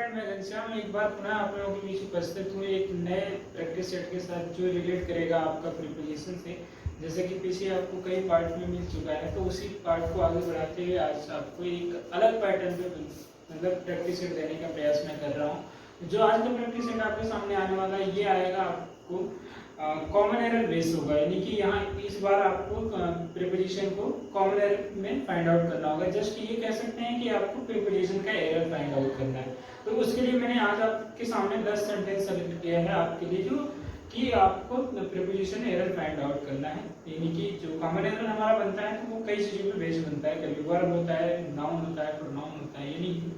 Friend, मैं घनश्याम एक बार पुनः आप लोगों के बीच उपस्थित हुए एक नए प्रैक्टिस सेट के साथ जो रिलेट करेगा आपका प्रीपोजिशन से। जैसे कि पीछे आपको कई पार्ट में मिल चुका है, तो उसी पार्ट को आगे बढ़ाते हुए आज आपको एक अलग पैटर्न पे मतलब प्रैक्टिस सेट देने का प्रयास मैं कर रहा हूँ। जो आज का प्रैक्टिस सेट आपके सामने आने वाला है, ये आएगा आपको कॉमन एरर बेस होगा, यानी कि यहाँ इस बार आपको प्रीपोजिशन को कॉमन एरर में फाइंड आउट करना होगा। जस्ट ये कह सकते हैं कि आपको प्रीपोजिशन का एरर फाइंड आउट करना है। तो उसके लिए मैंने आज आपके सामने 10 सेंटेंस सेलेक्ट किया है आपके लिए, जो कि आपको प्रीपोजिशन एरर फाइंड आउट करना है। यानी कि जो कॉमन एरर हमारा बनता है तो वो कई चीज़ों पे बेस बनता है, कभी वर्ब होता है, नाउन होता है, प्रोनाउन होता है, यानी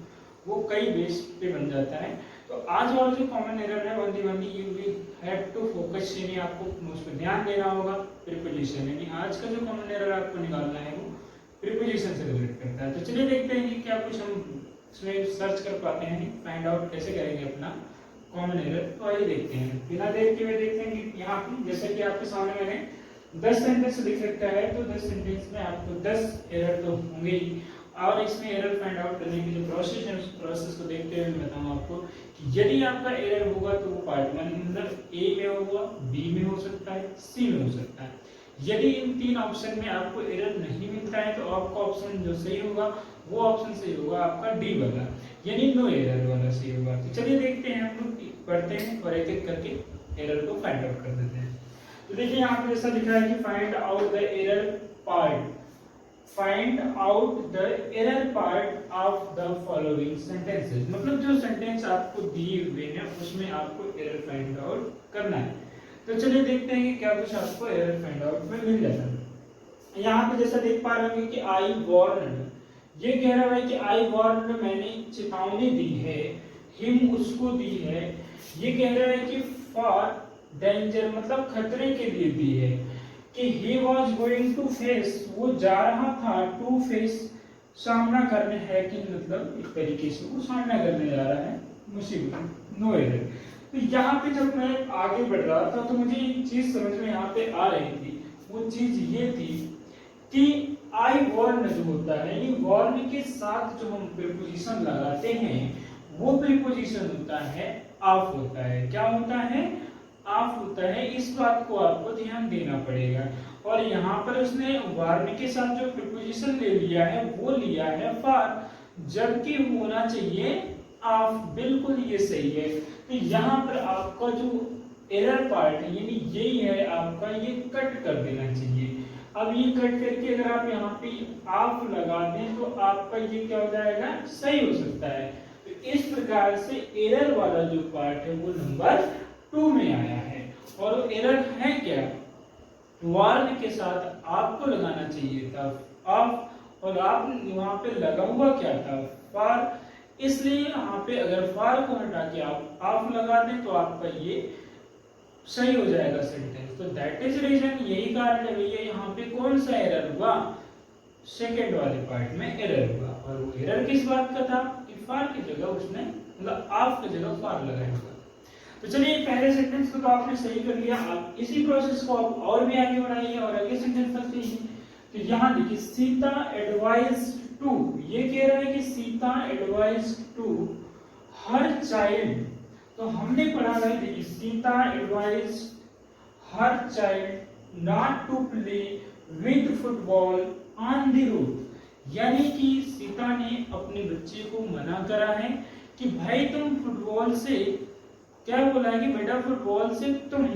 वो कई बेस पे बन जाता है। तो आज वाला जो कॉमन एरर है only you will have to focus, यानी आपको उस पर ध्यान देना होगा प्रीपोजिशन। यानी आज का जो कॉमन एरर आपको निकालना है वो प्रीपोजिशन से रिलेट करता है। तो चलिए देखते हैं कि क्या कुछ हम इसमें सर्च कर पाते हैं, फाइंड आउट कैसे करेंगे अपना कॉमन एरर। तो आइए देखते हैं, बिना देर के हुए देखते हैं कि यहाँ पे जैसे कि आपके सामने मैंने 10 सेंटेंस लिख रखा है, तो 10 सेंटेंस में आपको 10 एरर तो होंगे ही। और इसमें एरर फाइंड आउट करने की जो प्रोसेस है, उस प्रोसेस को देखते हुए मैं बताऊँ आपको कि यदि आपका एरर होगा तो वो पार्ट 1 मतलब ए में होगा, बी में हो सकता है, सी में हो सकता है। यदि इन 3 ऑप्शन में आपको एरर नहीं मिलता है तो आपका ऑप्शन जो सही होगा वो ऑप्शन सही होगा आपका डी वाला, यानी नो एरर वाला सही होगा। तो चलिए देखते हैं, हम लोग पढ़ते हैं और एक एक करके एरर को फाइंड आउट कर देते हैं। तो देखिए यहाँ पे जैसा लिखा है कि find out the error part, find out the error part of the following sentences. मतलब जो सेंटेंस आपको दिए हुए हैं उसमें आपको एरर फाइंड आउट करना है। तो चलिए देखते हैं कि क्या कुछ आपको एरर फाइंड आउट में मिल जाता है। यहाँ पे जैसा देख पा रहे होंगे कि आई वार्नड, ये कह रहा है कि आई वार्नड, मैंने चेतावनी दी है, हिम उसको दी है। ये कह रहा है कि फॉर डेंजर मतलब खतरे के लिए दी है, कि he was going to face, वो जा रहा था, to face सामना करने है, कि मतलब एक तरीके से वो सामना करने जा रहा है मुसीबत, नो एरर। तो यहाँ पे जब मैं आगे बढ़ रहा था तो मुझे एक चीज समझ में यहाँ पे आ रही थी, वो चीज ये थी कि आई वार्न जो होता है, यानी वार्न के साथ जो हम प्रीपोजिशन लगाते हैं वो प्रीपोजिशन होता है ऑफ होता है। क्या होता है? ऑफ होता है। इस बात को आपको ध्यान देना पड़ेगा। और यहाँ पर उसने वार्न के साथ जो प्रीपोजिशन ले लिया है वो लिया है फॉर, जबकि होना चाहिए ऑफ। बिल्कुल ये सही है। तो यहाँ पर आपका जो एरर पार्ट है, यानी यही है आपका, ये कट कर देना चाहिए। अब ये कट करके अगर आप यहाँ पे ऑफ लगा दें तो आपका ये क्या हो जाएगा? सही हो सकता है। तो इस प्रकार से एरर वाला जो पार्ट है वो नंबर 2 में आया है। और एरर है क्या? वार्न के साथ आपको लगाना चाहिए था ऑफ, और आप वहां पे लगा हुआ क्या था? फॉर। इसलिए यहाँ पे अगर फॉर को हटा के आप ऑफ लगा दें तो आपका ये सही हो जाएगा सेंटेंस। तो दैट इज रीजन, यही कारण है भैया यहाँ पे कौन सा एरर हुआ? सेकेंड वाले पार्ट में एरर हुआ। और वो एरर किस बात का था? कि फॉर की जगह उसने मतलब ऑफ की जगह फॉर लगाया हुआ। तो चलिए पहले सेंटेंस को तो आपने सही कर लिया। आप इसी प्रोसेस को आप और भी आगे बढ़ाइए और अगले सेंटेंस तक चाहिए। तो यहाँ देखिए सीता एडवाइज टू, ये कह रहा है कि Sita advise to her child. तो हमने पढ़ा है, देखिए Sita advise her child not to play with football on the roof, यानी कि सीता ने अपने बच्चे को मना करा है कि भाई तुम फुटबॉल से, क्या बोला है कि बेटा फुटबॉल से तुम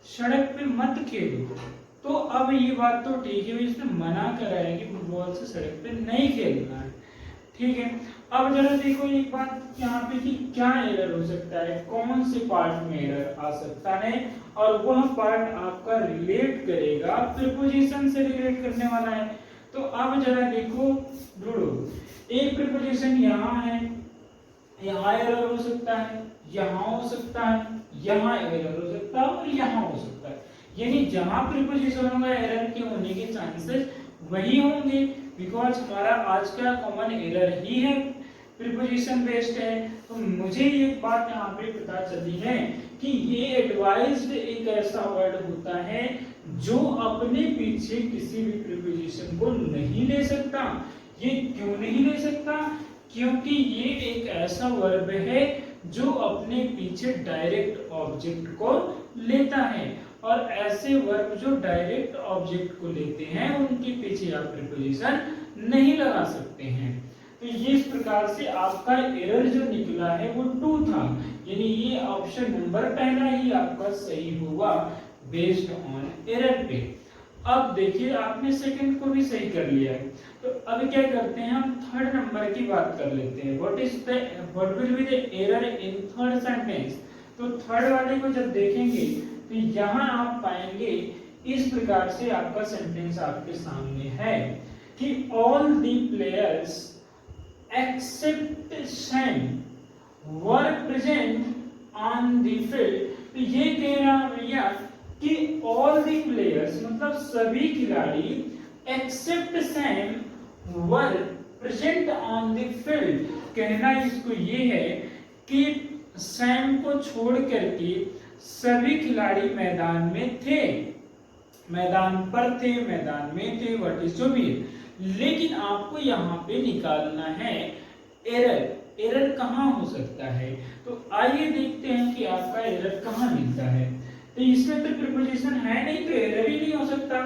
सड़क पे मत खेलो। तो अब ये बात तो ठीक है, इसने मना करा है कि फुटबॉल से सड़क पे नहीं खेलना है, ठीक है। अब जरा देखो एक बात यहाँ पे कि क्या एरर हो सकता है, कौन से पार्ट में एरर आ सकता है, और वह पार्ट आपका रिलेट करेगा, प्रीपोजिशन से रिलेट करने वाला है। तो अब जरा देखो ढूंढो, एक प्रीपोजिशन यहाँ है, यहाँ एरर हो सकता है, यहाँ हो सकता है, यहाँ एरर हो सकता है और यहाँ हो सकता है। यानी जहां प्रीपोजिशन होगा एरर के होने के चांसेस वही होंगे, बिकॉज हमारा आज का कॉमन एरर ही है, प्रीपोजिशन बेस्ड है। तो मुझे एक बात यहाँ पे पता चली है कि ये एडवाइज्ड एक ऐसा वर्ड होता है जो अपने पीछे किसी भी प्रीपोजिशन को नहीं ले सकता। ये क्यों नहीं ले सकता? क्योंकि ये एक ऐसा वर्ब है जो अपने पीछे डायरेक्ट ऑब्जेक्ट को लेता है, और ऐसे वर्ब जो डायरेक्ट ऑब्जेक्ट को लेते हैं उनके पीछे आप प्रीपोजिशन नहीं लगा सकते हैं। तो ये इस प्रकार से आपका एरर जो निकला है वो 2 था, यानी ये ऑप्शन नंबर पहला ही आपका सही होगा बेस्ड ऑन एरर पे। अब देखिए आपने सेकंड को भी सही कर लिया है, तो अब क्या करते हैं हम थर्ड नंबर की बात कर लेते हैं। What will be the error in third sentence. तो थर्ड वाले को जब देखेंगे तो यहाँ आप पाएंगे इस प्रकार से आपका सेंटेंस आपके सामने है कि all the players except Sam were present on the field. तो ये कह रहा भैया कि ऑल द प्लेयर्स मतलब सभी खिलाड़ी except Sam were present on the field. कहना इसको ये है कि सैम को छोड़ करके सभी खिलाड़ी मैदान में थे, मैदान पर थे, मैदान में थे, व्हाट इज जो भी है। लेकिन आपको यहाँ पे निकालना है एरर। एरर कहाँ हो सकता है, तो आइए देखते हैं कि आपका एरर कहाँ मिलता है। तो इसमें तो प्रीपोजिशन है नहीं, तो एरर ही नहीं हो सकता।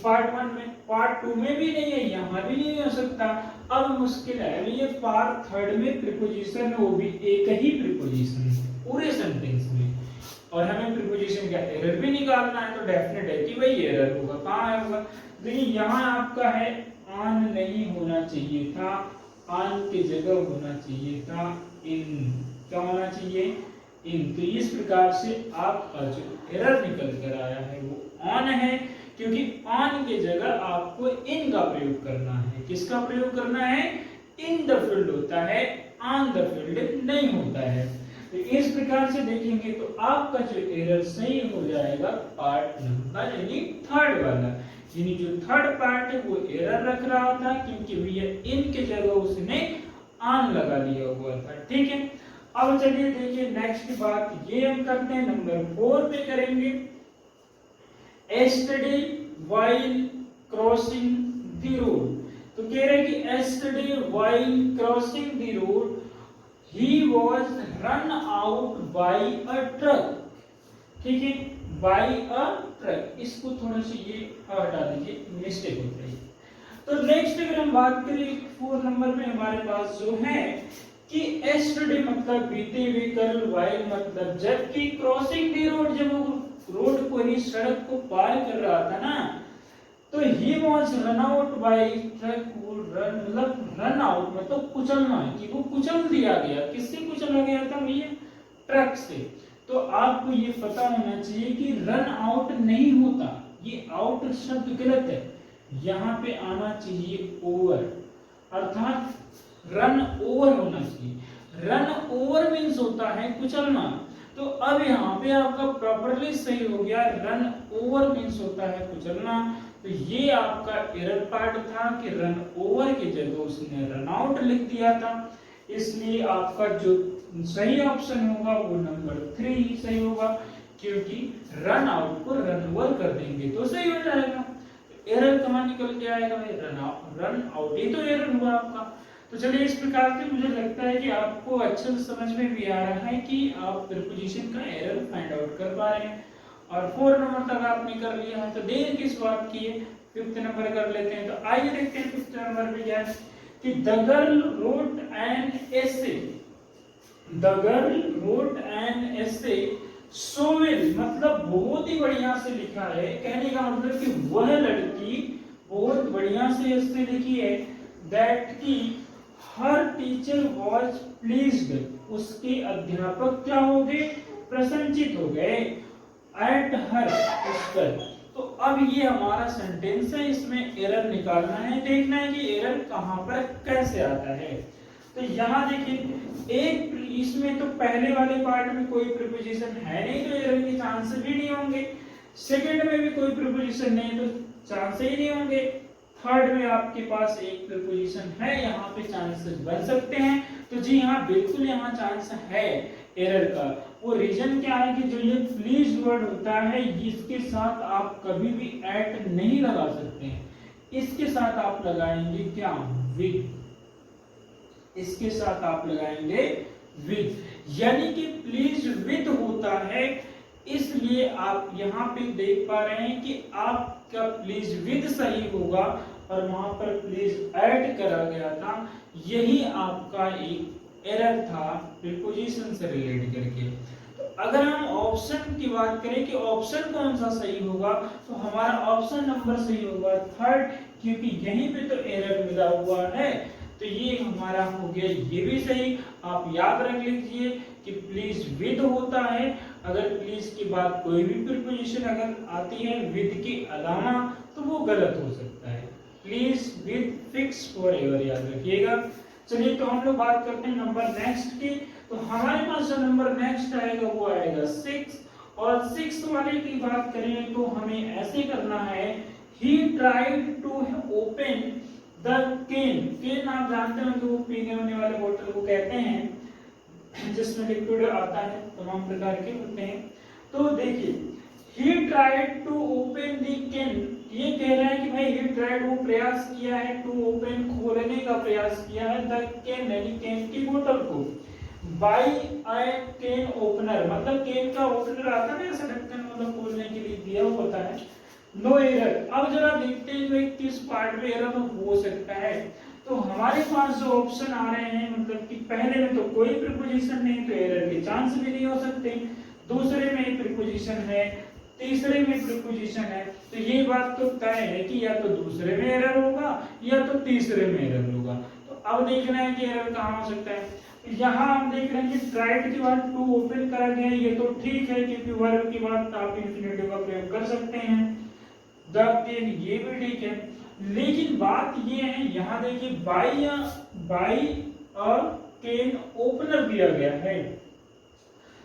पार्ट 1 में, पार्ट 2 में भी नहीं है, यहाँ भी नहीं हो सकता। अब मुश्किल है, ये पार्ट 3 में प्रीपोजिशन, वो भी एक ही प्रीपोजिशन पूरे सेंटेंस में, और हमें प्रीपोजिशन का एरर भी निकालना है। तो डेफिनेट है कि भाई एरर होगा। कहाँ होगा, देखिए यहाँ आपका है ऑन नहीं होना चाहिए था, ऑन की जगह होना चाहिए था इन। क्या होना चाहिए, इन। तो इस प्रकार से आपका जो एरर निकल कर आया है वो ऑन है, क्योंकि ऑन की जगह आपको इन का प्रयोग करना है। किसका प्रयोग करना है, इन द फील्ड होता है, ऑन द फील्ड नहीं होता है। तो इस प्रकार से देखेंगे तो आपका जो एरर सही हो जाएगा पार्ट नंबर यानी थर्ड वाला, यानी जो थर्ड पार्ट है वो एरर रख रहा था क्योंकि भैया इन के जगह उसने ऑन लगा लिया हुआ था। ठीक है, अब चलिए देखिए नेक्स्ट बात ये हम करते हैं नंबर 4 पे करेंगे। yesterday while crossing the road। तो कह रहे कि yesterday while crossing the road he was run out by a truck। ठीक है, by a truck, इसको थोड़ा सा ये हटा दीजिए, मिस्टेक हो रही है। तो नेक्स्ट अगर हम बात करें 4 नंबर में हमारे पास जो है कि yesterday मतलब बीते हुए कल, while मतलब जबकि, क्रॉसिंग द रोड जब वो रोड को ही सड़क को पार कर रहा था ना, तो he was run out by truck। मतलब रन आउट मतलब कुचलना, कि वो कुचल दिया गया। किससे कुचला गया था भैया, ट्रक से। तो आपको ये पता होना चाहिए कि रन आउट नहीं होता, ये आउट शब्द गलत है, यहाँ पे आना चाहिए ओवर, अर्थात रन ओवर होना चाहिए। रन ओवर मीन्स होता है कुचलना। तो अब यहाँ पे आपका प्रॉपर्ली सही हो गया, रन ओवर मीन्स होता है कुचलना। तो ये आपका एरर पार्ट था कि रन ओवर की जगह उसने रन आउट लिख दिया था, इसलिए आपका जो सही ऑप्शन होगा वो नंबर 3 ही सही होगा, क्योंकि रन आउट को रन ओवर कर देंगे तो सही हो जाएगा। एरर कहाँ निकल के आएगा भाई, रन आउट, ये तो एरर हुआ आपका। तो चलिए इस प्रकार से मुझे लगता है कि आपको अच्छे से समझ में भी आ रहा है कि आप प्रीपोजिशन का एरर फाइंड आउट कर पा रहे हैं, और 4 नंबर तक आपने कर लिया है। तो देर किस बात की है, 5th नंबर कर लेते हैं। तो आइए देखते हैं 5th नंबर पे क्या है कि the girl wrote an essay. The girl wrote an essay so well, मतलब बहुत ही बढ़िया से लिखा है। कहने का मतलब कि वह लड़की बहुत बढ़िया से एसे लिखी है, दैट की हर टीचर वाज प्लीज्ड, उसके अध्यापक क्या हो गए, प्रसन्नचित हो गए, एट हर, उस पर। तो अब ये हमारा सेंटेंस है, इसमें एरर निकालना है, देखना है कि एरर कहाँ पर कैसे आता है। तो यहाँ देखिए एक इसमें तो पहले वाले पार्ट में कोई प्रीपोजिशन है नहीं, तो एरर के चांसेस भी नहीं होंगे। सेकंड में भी कोई प्रीपोजिशन नहीं, तो चांस ही नहीं होंगे। थर्ड में आपके पास एक प्रीपोजिशन है, यहाँ पे चांसेस बन सकते हैं। तो जी हाँ, बिल्कुल यहाँ चांस है एरर का। वो रीजन क्या है कि जो ये प्लीज वर्ड होता है, इसके साथ आप कभी भी एट नहीं लगा सकते हैं, इसके साथ आप लगाएंगे क्या, विद। इसके साथ आप लगाएंगे विद, यानी कि प्लीज विद होता है, इसलिए आप यहाँ पे देख पा रहे हैं कि आपका प्लीज विद सही होगा और वहां पर प्लीज ऐड करा गया था, यही आपका एक एरर था प्रीपोजिशन से रिलेट करके। तो अगर हम ऑप्शन की बात करें कि ऑप्शन कौन सा सही होगा, तो हमारा ऑप्शन नंबर सही होगा थर्ड, क्योंकि यहीं पे तो एरर मिला हुआ है, तो ये हमारा हो गया ये भी सही। आप याद रख लीजिए कि प्लीज विद होता है, अगर प्लीज के बाद कोई भी प्रीपोजिशन अगर आती है विद के अलावा तो वो गलत हो सकता है। प्लीज विद फिक्स फॉरएवर याद रखिएगा। चलिए तो हम लोग बात करते हैं नंबर नेक्स्ट की। तो हमारे पास जो नंबर नेक्स्ट आएगा वो आएगा 6, और 6 वाले की बात करें तो हमें ऐसे करना है, he tried to open the can. Can आप जानते हो कि वो पीने होने वाले बोतल को कहते हैं जिसमें लिक्विड आता है, तमाम प्रकार के होते हैं। तो देखिए he tried to open the can, ये कह रहा है कि भाई he tried, वो प्रयास किया है, to open, खोलने का प्रयास किया है, the can यानी कैन की बोतल को, by a can opener, मतलब कैन का ओपनर आता है ऐसा ढक्कन मतलब खोलने के लिए दिया होता है। No error. अब जरा देखते हैं भाई किस पार्ट में एरर हो सकता है। तो हमारे पास जो ऑप्शन आ रहे हैं, मतलब कि पहले में तो कोई प्रीपोजिशन नहीं, तो एरर के चांस भी नहीं हो सकते, दूसरे में प्रीपोजिशन है, तीसरे में प्रीपोजिशन है, तो ये बात तो तय है कि या तो दूसरे में एरर होगा या तो तीसरे में एरर होगा। तो अब देखना है कि एरर कहाँ हो सकता है। यहाँ हम देख रहे हैं कि ट्राइड के बाद टू ओपन करा गया है, ये तो ठीक है क्योंकि वर्ब के बाद आप इंफिनिटिव का प्रयोग कर सकते हैं। द कैन, ये भी ठीक है, लेकिन बात ये है यहाँ देखिए बाई और कैन ओपनर दिया गया है,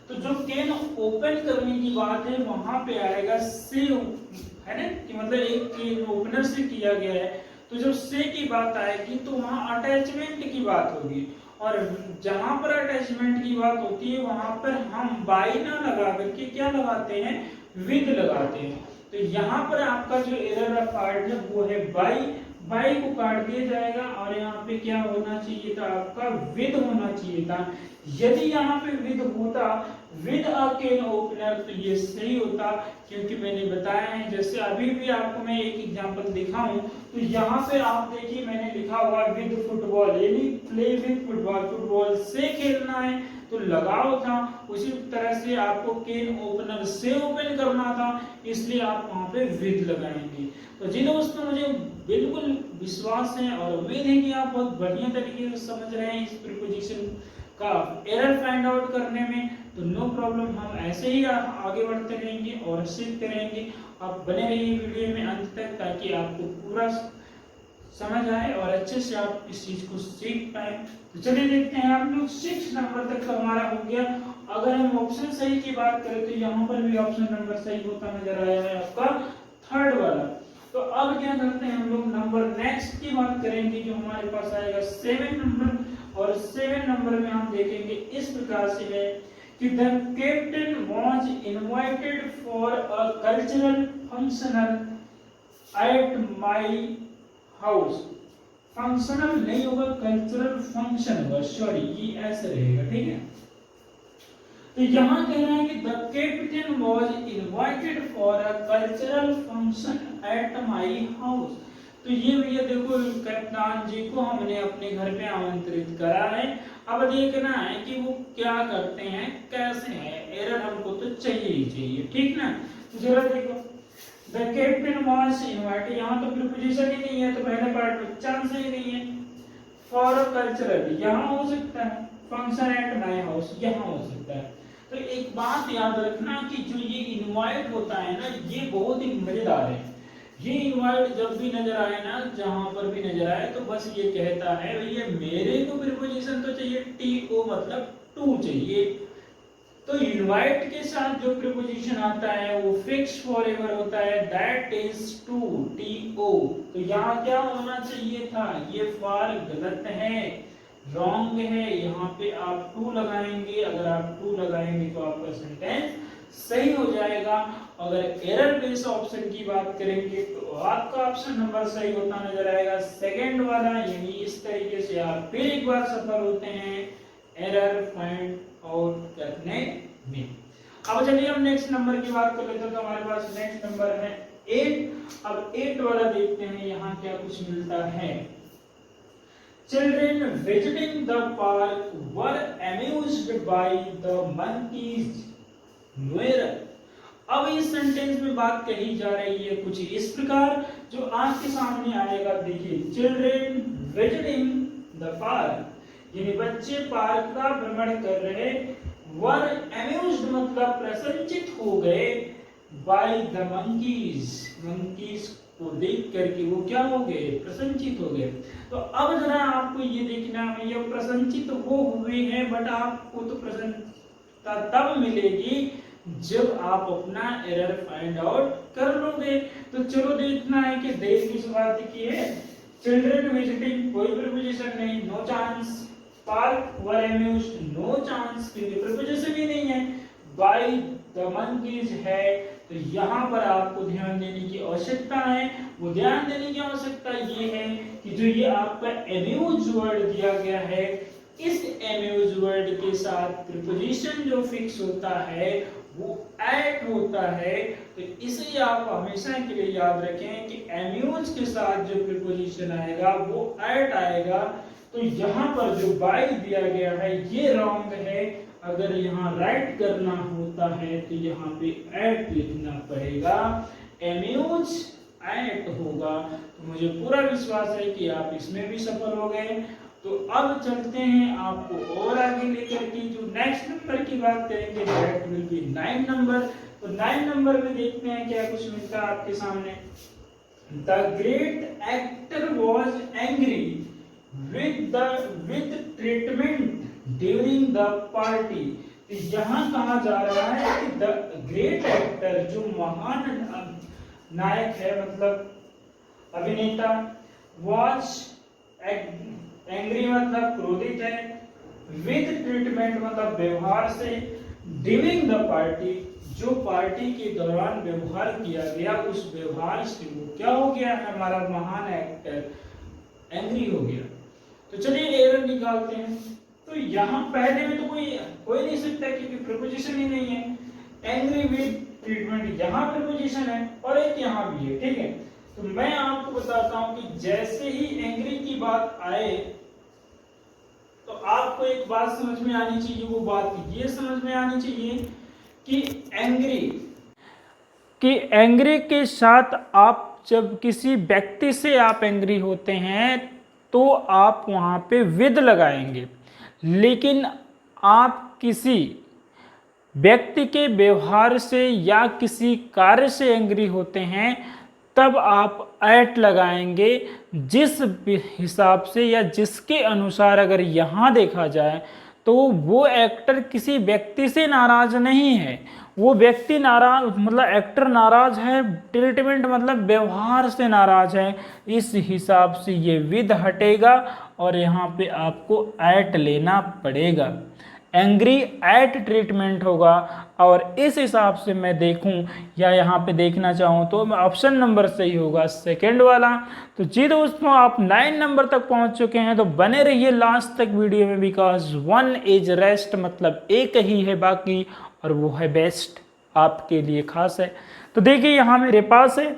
तो जो कैन ओपन करने की बात है वहां पे आएगा से, है ना, कि मतलब एक कैन ओपनर से किया गया है, तो जो से की बात आएगी तो वहां अटैचमेंट की बात होगी, और जहां पर अटैचमेंट की बात होती है वहां पर हम बाई ना लगा करके क्या लगाते हैं, विद लगाते हैं। तो यहाँ पर आपका जो एरर पार्ट है वो है बाई को काट दिया जाएगा, और यहाँ पे क्या होना चाहिए था, आपका विद होना चाहिए था। यदि यहाँ पे विद होता, विद अ कैन ओपनर, तो ये सही होता, क्योंकि मैंने बताया है, जैसे अभी भी आपको मैं एक एग्जांपल दिखाऊं, तो यहाँ पे आप देखिए मैंने लिखा हुआ विद फुटबॉल, यानी प्ले विद फुटबॉल, फुटबॉल से खेलना है तो लगाओ था, उसी तरह से आपको कैन ओपनर से ओपन करना था, इसलिए आप वहां पे विद लगाएंगे। तो जिन दोस्तों मुझे बिल्कुल विश्वास है और उम्मीद है कि आप बहुत बढ़िया तरीके से समझ रहे हैं इस प्रीपोजिशन का एरर फाइंड आउट करने में, तो नो प्रॉब्लम, हम ऐसे ही आगे बढ़ते रहेंगे और सीखते रहेंगे। आप बने रहिए वीडियो में अंत तक ताकि आपको पूरा समझ आए और अच्छे से आप इस चीज को सीख पाए। तो चलिए देखते हैं, हम लोग 6 नंबर तक का हमारा हो गया। अगर हम ऑप्शन सही की बात करें तो यहाँ पर भी ऑप्शन नंबर सही होता नजर आया है आपका थर्ड वाला। तो अब क्या करते हैं, हम लोग नंबर नेक्स्ट की बात करेंगे, जो हमारे पास आएगा 7 नंबर, और 7 नंबर में हम देखेंगे इस प्रकार से है कि the captain was invited for a cultural functional at my house. Functional नहीं होगा, कल्चरल फंक्शन होगा, सॉरी ये ऐसे रहेगा, ठीक है। तो यहाँ कह रहा है कि the captain was invited for a cultural function at my house. तो ये भैया देखो कप्तान जी को हमने अपने घर पे आमंत्रित करा है। अब देखना है कि वो क्या करते हैं, कैसे हैं, एरर हमको तो चाहिए ही चाहिए, ठीक ना। तो जरा देखो, द कैप्टन वाज इनवाइटेड, यहाँ तो प्रीपोजिशन ही नहीं है, तो पहले पार्ट में चांस ही नहीं है। फॉर अ कल्चरल यहाँ हो सकता है, फंक्शन एट माय हाउस यहाँ हो सकता है। तो एक बात याद रखना कि जो ये इनवाइट होता है ना, ये बहुत ही मजेदार है। ये इनवाइट जब भी नजर आए ना, जहां पर भी नजर आए, तो बस ये कहता है भैया मेरे को प्रीपोजिशन तो चाहिए, टी ओ मतलब टू चाहिए। तो इनवाइट के साथ जो प्रीपोजिशन आता है वो फिक्स फॉरएवर होता है, that is to, T O. तो यहाँ क्या होना चाहिए था, ये फॉर गलत है, रॉन्ग है, यहाँ पे आप टू लगाएंगे। अगर आप टू लगाएंगे तो आपका सेंटेंस सही हो जाएगा। अगर एरर बेस्ड ऑप्शन की बात करेंगे तो आपका ऑप्शन नंबर सही होता नजर आएगा, सेकंड वाला, यानी इस तरीके से आप फिर एक बार सफल होते हैं एरर फाइंड आउट करने में। अब चलिए हम नेक्स्ट नंबर की बात कर लेते हैं। तो हमारे पास नेक्स्ट नंबर है 8। अब 8 वाला देखते हैं यहाँ क्या कुछ मिलता है। Children visiting the park were amused by the monkeys near। अब इस सेंटेंस में बात कही जा रही है कुछ इस प्रकार, जो आपके सामने आएगा। देखिए, चिल्ड्रेन विजिटिंग द पार्क, यानी बच्चे पार्क का भ्रमण कर रहे, वर एम्यूज्ड मतलब प्रसन्नचित हो गए, बाय द मंकीज, मंकीज को देख करके वो क्या हो गए, प्रसन्नचित हो गए। तो अब जरा आपको ये देखना है, ये प्रसन्नचित वो हुए हैं, बट आपको तो प्रसन्नता तब मिलेगी जब आप अपना एरर फाइंड आउट कर लोगे। तो चलो देखना है कि देर की शुरुआत की है। चिल्ड्रन विजिटिंग, कोई प्रीपोजिशन नहीं, नो चांस। पार्क वर एम्यूज्ड, नो चांस, क्योंकि प्रीपोजिशन ही नहीं है। बाय द मंकीज है, तो यहाँ पर आपको ध्यान देने की आवश्यकता है। वो ध्यान देने की आवश्यकता ये है कि जो ये आपका एम्यूज वर्ड दिया गया है, इस एम्यूज वर्ड के साथ प्रीपोजिशन जो फिक्स होता है वो एट होता है। तो इसे आप हमेशा के लिए याद रखें कि एम्यूज के साथ जो प्रीपोजिशन आएगा वो एट आएगा। तो यहाँ पर जो बाय दिया गया है ये रॉन्ग है। अगर यहाँ राइट करना होता है तो यहाँ पे एट लिखना पड़ेगा, एम्यूज एट होगा। तो मुझे पूरा विश्वास है कि आप इसमें भी सफल हो गए। तो अब चलते हैं आपको और आगे लेकर के, जो नेक्स्ट नंबर की बात करेंगे दैट विल बी 9 नंबर। तो 9 नंबर में देखते हैं क्या कुछ मिलता है आपके सामने। The great actor was angry with treatment during the party. तो यहाँ कहा जा रहा है कि द ग्रेट एक्टर, जो महान नायक है मतलब अभिनेता, वाज एंग्री मतलब क्रोधित है, विद ट्रीटमेंट मतलब व्यवहार से, ड्यूरिंग द पार्टी जो पार्टी के दौरान व्यवहार किया गया उस व्यवहार से वो क्या हो गया, हमारा महान एक्टर एंग्री हो गया। तो चलिए एरर निकालते हैं। तो यहाँ पहले में तो कोई नहीं सकता क्योंकि प्रीपोजिशन ही नहीं है। एंग्री विद ट्रीटमेंट यहाँ प्रीपोजिशन है और एक यहाँ भी है, ठीक है। तो मैं आपको बताता हूं कि जैसे ही एंग्री की बात आए तो आपको एक बात समझ में आनी चाहिए। वो बात ये समझ में आनी चाहिए कि एंग्री के साथ आप जब किसी व्यक्ति से आप एंग्री होते हैं तो आप वहां पे विद लगाएंगे, लेकिन आप किसी व्यक्ति के व्यवहार से या किसी कार्य से एंग्री होते हैं तब आप एट लगाएंगे। जिस हिसाब से या जिसके अनुसार अगर यहाँ देखा जाए तो वो एक्टर किसी व्यक्ति से नाराज नहीं है, वो व्यक्ति नाराज मतलब एक्टर नाराज है, ट्रीटमेंट मतलब व्यवहार से नाराज है। इस हिसाब से ये विद हटेगा और यहाँ पे आपको एट लेना पड़ेगा। एंग्री एट ट्रीटमेंट होगा। और इस हिसाब से मैं देखूं या यहाँ पे देखना चाहूँ तो ऑप्शन नंबर सही होगा, सेकंड वाला। तो जी दोस्तों, आप 9 नंबर तक पहुँच चुके हैं, तो बने रहिए लास्ट तक वीडियो में, बिकॉज 1 इज रेस्ट मतलब एक ही है बाकी और वो है बेस्ट, आपके लिए खास है। तो देखिए यहाँ मेरे पास है,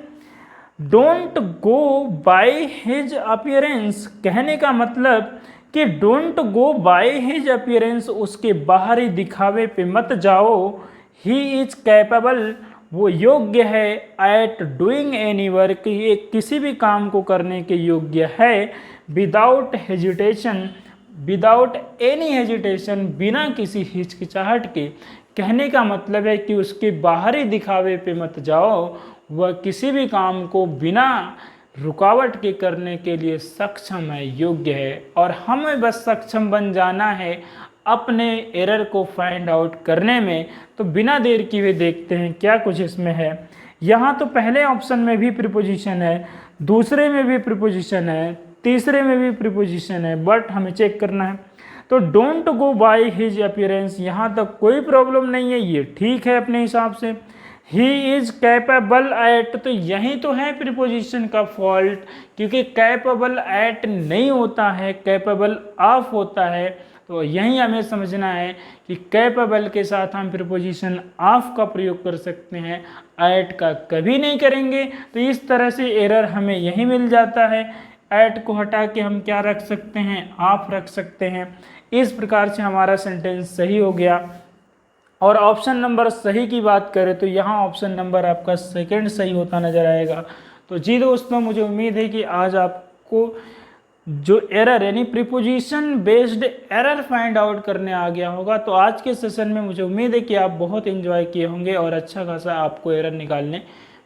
don't go by his appearance. कहने का मतलब कि don't go by his appearance, उसके बाहरी दिखावे पे मत जाओ। ही इज कैपेबल, वो योग्य है, एट डूइंग एनी वर्क, ये किसी भी काम को करने के योग्य है। Without hesitation, without any hesitation, बिना किसी हिचकिचाहट के। कहने का मतलब है कि उसके बाहरी दिखावे पे मत जाओ, वह किसी भी काम को बिना रुकावट के करने के लिए सक्षम है, योग्य है। और हमें बस सक्षम बन जाना है अपने एरर को फाइंड आउट करने में। तो बिना देर किए हुए देखते हैं क्या कुछ इसमें है। यहाँ तो पहले ऑप्शन में भी प्रीपोजिशन है, दूसरे में भी प्रीपोजिशन है, तीसरे में भी प्रीपोजिशन है, बट हमें चेक करना है। तो don't go by his appearance, यहाँ तक कोई प्रॉब्लम नहीं है, ये ठीक है अपने हिसाब से। ही इज कैपेबल एट, तो यही तो है प्रीपोजिशन का फॉल्ट, क्योंकि कैपेबल एट नहीं होता है, कैपेबल ऑफ होता है। तो यही हमें समझना है कि कैपेबल के साथ हम प्रीपोजिशन ऑफ का प्रयोग कर सकते हैं, एट का कभी नहीं करेंगे। तो इस तरह से एरर हमें यही मिल जाता है। एट को हटा के हम क्या रख सकते हैं, ऑफ रख सकते हैं। इस प्रकार से हमारा सेंटेंस सही हो गया। और ऑप्शन नंबर सही की बात करें तो यहाँ ऑप्शन नंबर आपका सेकंड सही होता नजर आएगा। तो जी दोस्तों, मुझे उम्मीद है कि आज आपको जो एरर यानी preposition based error find out करने आ गया होगा। तो आज के सेशन में मुझे उम्मीद है कि आप बहुत एंजॉय किए होंगे और अच्छा खासा आपको एरर निकालने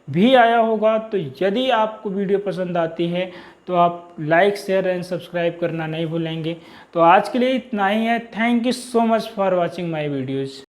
भी आया होगा। तो यदि आपको वीडियो पसंद आती है तो आप लाइक, शेयर एंड सब्सक्राइब करना नहीं भूलेंगे। तो आज के लिए इतना ही है। Thank you so much for watching my videos.